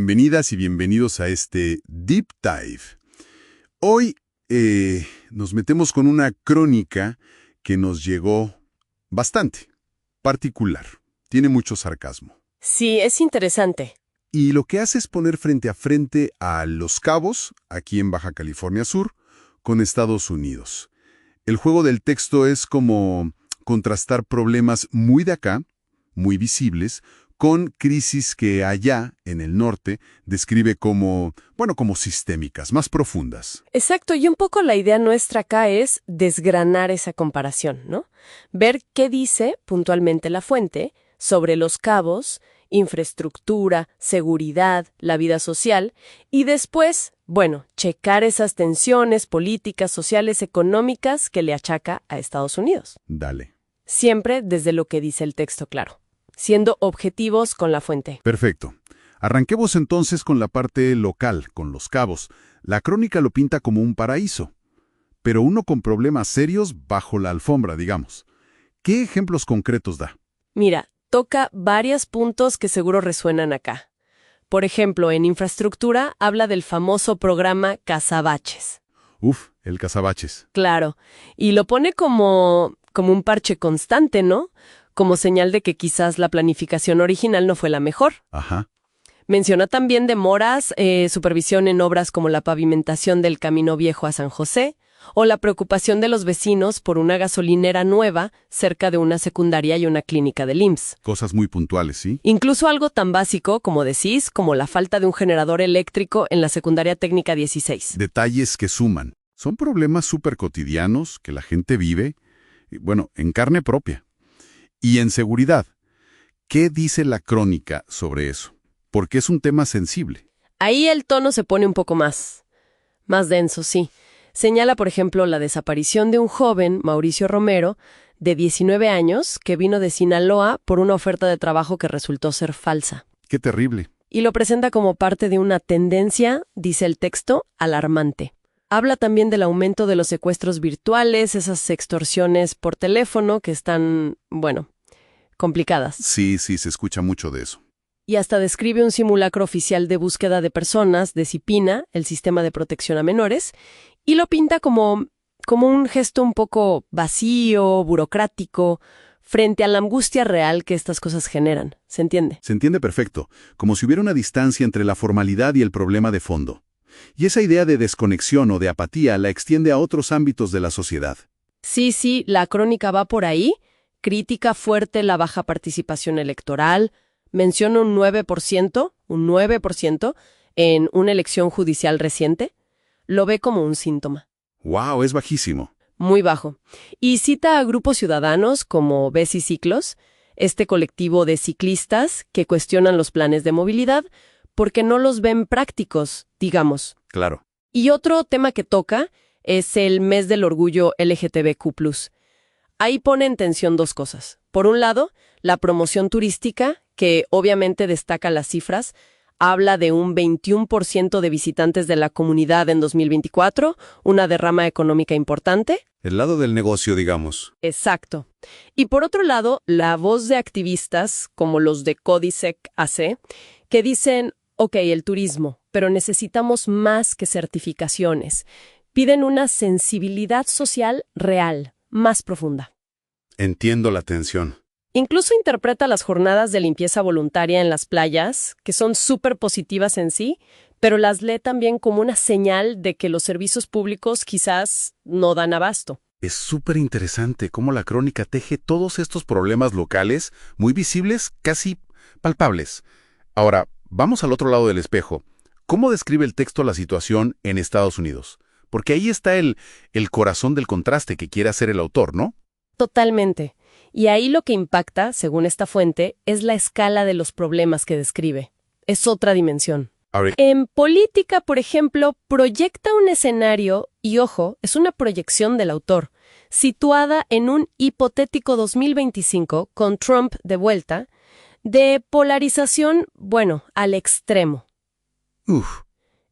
Bienvenidas y bienvenidos a este Deep Dive. Hoy nos metemos con una crónica que nos llegó bastante particular. Tiene mucho sarcasmo. Sí, es interesante. Y lo que hace es poner frente a frente a Los Cabos, aquí en Baja California Sur, con Estados Unidos. El juego del texto es como contrastar problemas muy de acá, muy visibles, con crisis que allá, en el norte, describe como sistémicas, más profundas. Exacto, y un poco la idea nuestra acá es desgranar esa comparación, ¿no? Ver qué dice puntualmente la fuente sobre Los Cabos, infraestructura, seguridad, la vida social, y después, checar esas tensiones políticas, sociales, económicas que le achaca a Estados Unidos. Dale. Siempre desde lo que dice el texto, claro, siendo objetivos con la fuente. Perfecto. Arranquemos entonces con la parte local, con Los Cabos. La crónica lo pinta como un paraíso, pero uno con problemas serios bajo la alfombra, digamos. ¿Qué ejemplos concretos da? Mira, toca varios puntos que seguro resuenan acá. Por ejemplo, en infraestructura habla del famoso programa Casabaches. El Casabaches. Claro, y lo pone como un parche constante, ¿no? Como señal de que quizás la planificación original no fue la mejor. Ajá. Menciona también demoras, supervisión en obras como la pavimentación del Camino Viejo a San José, o la preocupación de los vecinos por una gasolinera nueva cerca de una secundaria y una clínica del IMSS. Cosas muy puntuales, ¿sí? Incluso algo tan básico, como decís, como la falta de un generador eléctrico en la secundaria técnica 16. Detalles que suman. Son problemas súper cotidianos que la gente vive, en carne propia. Y en seguridad, ¿qué dice la crónica sobre eso? Porque es un tema sensible. Ahí el tono se pone un poco más denso, sí. Señala, por ejemplo, la desaparición de un joven, Mauricio Romero, de 19 años, que vino de Sinaloa por una oferta de trabajo que resultó ser falsa. ¡Qué terrible! Y lo presenta como parte de una tendencia, dice el texto, alarmante. Habla también del aumento de los secuestros virtuales, esas extorsiones por teléfono que están, complicadas. Sí, se escucha mucho de eso. Y hasta describe un simulacro oficial de búsqueda de personas de CIPINA, el Sistema de Protección a Menores, y lo pinta como un gesto un poco vacío, burocrático, frente a la angustia real que estas cosas generan. ¿Se entiende? Se entiende perfecto, como si hubiera una distancia entre la formalidad y el problema de fondo. Y esa idea de desconexión o de apatía la extiende a otros ámbitos de la sociedad. Sí, la crónica va por ahí. Crítica fuerte la baja participación electoral. Menciona un 9% en una elección judicial reciente. Lo ve como un síntoma. ¡Wow! Es bajísimo. Muy bajo. Y cita a grupos ciudadanos como Bici Ciclos, este colectivo de ciclistas que cuestionan los planes de movilidad porque no los ven prácticos, digamos. Claro. Y otro tema que toca es el mes del orgullo LGTBQ+. Ahí pone en tensión dos cosas. Por un lado, la promoción turística, que obviamente destaca las cifras, habla de un 21% de visitantes de la comunidad en 2024, una derrama económica importante. El lado del negocio, digamos. Exacto. Y por otro lado, la voz de activistas, como los de Codisec AC, que dicen, el turismo, pero necesitamos más que certificaciones. Piden una sensibilidad social real, más profunda. Entiendo la tensión. Incluso interpreta las jornadas de limpieza voluntaria en las playas, que son súper positivas en sí, pero las lee también como una señal de que los servicios públicos quizás no dan abasto. Es súper interesante cómo la crónica teje todos estos problemas locales, muy visibles, casi palpables. Ahora, vamos al otro lado del espejo. ¿Cómo describe el texto la situación en Estados Unidos? Porque ahí está el corazón del contraste que quiere hacer el autor, ¿no? Totalmente. Y ahí lo que impacta, según esta fuente, es la escala de los problemas que describe. Es otra dimensión. En política, por ejemplo, proyecta un escenario, y ojo, es una proyección del autor, situada en un hipotético 2025, con Trump de vuelta, de polarización, al extremo.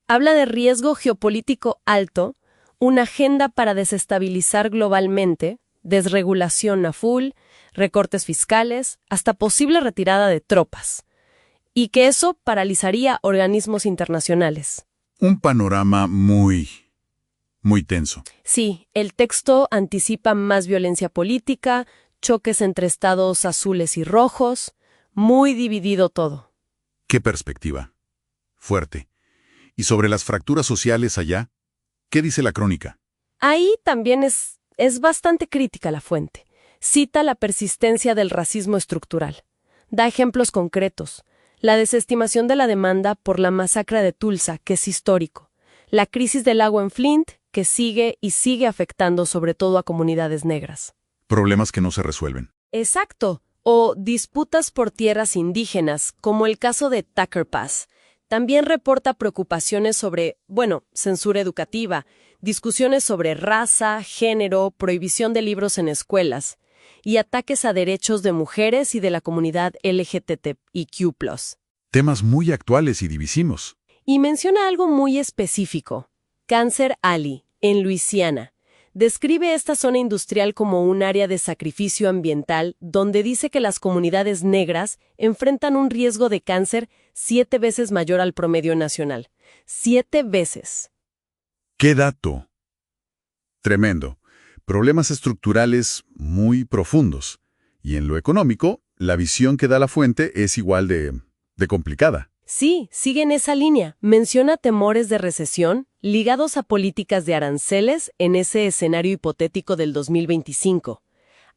Habla de riesgo geopolítico alto, una agenda para desestabilizar globalmente, desregulación a full, recortes fiscales, hasta posible retirada de tropas. y que eso paralizaría organismos internacionales. Un panorama muy tenso. Sí, el texto anticipa más violencia política, choques entre estados azules y rojos, muy dividido todo. ¿Qué perspectiva? Fuerte. ¿Y sobre las fracturas sociales allá? ¿Qué dice la crónica? Ahí también es bastante crítica la fuente. Cita la persistencia del racismo estructural. Da ejemplos concretos. La desestimación de la demanda por la masacre de Tulsa, que es histórico. La crisis del agua en Flint, que sigue y sigue afectando sobre todo a comunidades negras. Problemas que no se resuelven. Exacto. O disputas por tierras indígenas, como el caso de Tucker Pass. También reporta preocupaciones sobre, censura educativa, discusiones sobre raza, género, prohibición de libros en escuelas y ataques a derechos de mujeres y de la comunidad LGBTIQ+. Temas muy actuales y divisimos. Y menciona algo muy específico. Cancer Alley, en Luisiana. Describe esta zona industrial como un área de sacrificio ambiental donde dice que las comunidades negras enfrentan un riesgo de cáncer 7 veces mayor al promedio nacional. 7 veces. ¡Qué dato! Tremendo. Problemas estructurales muy profundos. Y en lo económico, la visión que da la fuente es igual de complicada. Sí, sigue en esa línea. Menciona temores de recesión ligados a políticas de aranceles en ese escenario hipotético del 2025.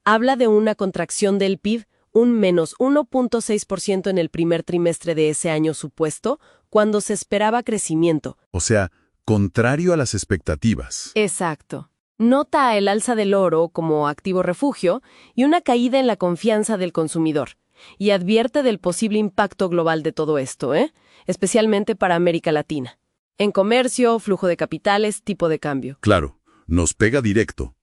Habla de una contracción del PIB, un menos 1.6% en el primer trimestre de ese año supuesto, cuando se esperaba crecimiento. O sea, contrario a las expectativas. Exacto. Nota el alza del oro como activo refugio y una caída en la confianza del consumidor. Y advierte del posible impacto global de todo esto, especialmente para América Latina. En comercio, flujo de capitales, tipo de cambio. Claro, nos pega directo.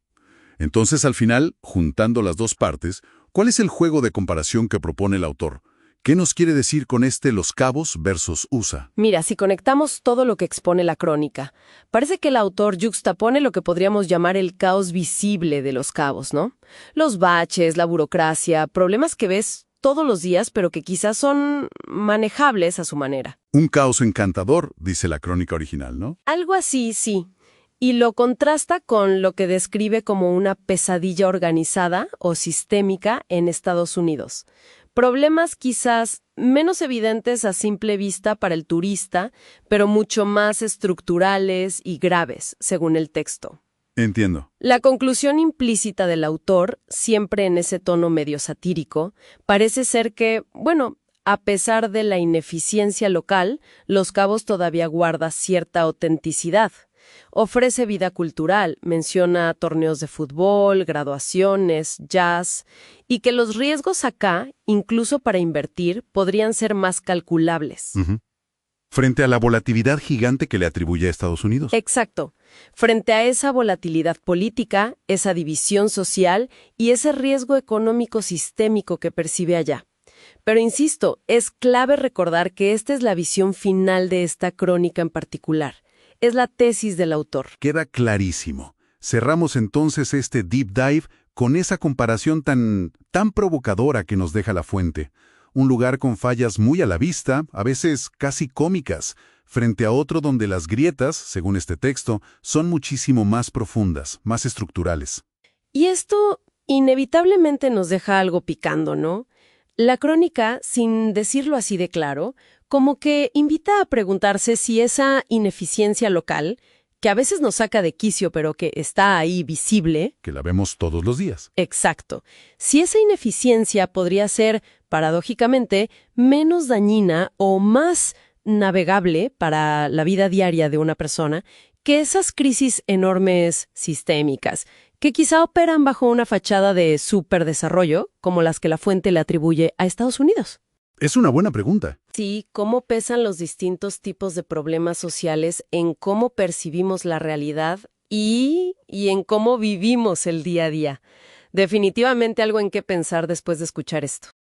Entonces, al final, juntando las dos partes, ¿cuál es el juego de comparación que propone el autor? ¿Qué nos quiere decir con Los Cabos versus USA? Mira, si conectamos todo lo que expone la crónica, parece que el autor yuxtapone lo que podríamos llamar el caos visible de Los Cabos, ¿no? Los baches, la burocracia, problemas que ves todos los días, pero que quizás son manejables a su manera. Un caos encantador, dice la crónica original, ¿no? Algo así, sí. Y lo contrasta con lo que describe como una pesadilla organizada o sistémica en Estados Unidos. Problemas quizás menos evidentes a simple vista para el turista, pero mucho más estructurales y graves, según el texto. Entiendo. La conclusión implícita del autor, siempre en ese tono medio satírico, parece ser que, a pesar de la ineficiencia local, Los Cabos todavía guarda cierta autenticidad. Ofrece vida cultural, menciona torneos de fútbol, graduaciones, jazz, y que los riesgos acá, incluso para invertir, podrían ser más calculables. Frente a la volatilidad gigante que le atribuye a Estados Unidos. Exacto. Frente a esa volatilidad política, esa división social y ese riesgo económico sistémico que percibe allá. Pero insisto, es clave recordar que esta es la visión final de esta crónica en particular. Es la tesis del autor. Queda clarísimo. Cerramos entonces este deep dive con esa comparación tan provocadora que nos deja la fuente. Un lugar con fallas muy a la vista, a veces casi cómicas, frente a otro donde las grietas, según este texto, son muchísimo más profundas, más estructurales. Y esto inevitablemente nos deja algo picando, ¿no? La crónica, sin decirlo así de claro, como que invita a preguntarse si esa ineficiencia local, que a veces nos saca de quicio pero que está ahí visible. Que la vemos todos los días. Exacto. Si esa ineficiencia podría ser, paradójicamente, menos dañina o más navegable para la vida diaria de una persona que esas crisis enormes sistémicas, que quizá operan bajo una fachada de superdesarrollo, como las que la fuente le atribuye a Estados Unidos. Es una buena pregunta. Sí, ¿cómo pesan los distintos tipos de problemas sociales en cómo percibimos la realidad y en cómo vivimos el día a día? Definitivamente algo en qué pensar después de escuchar esto.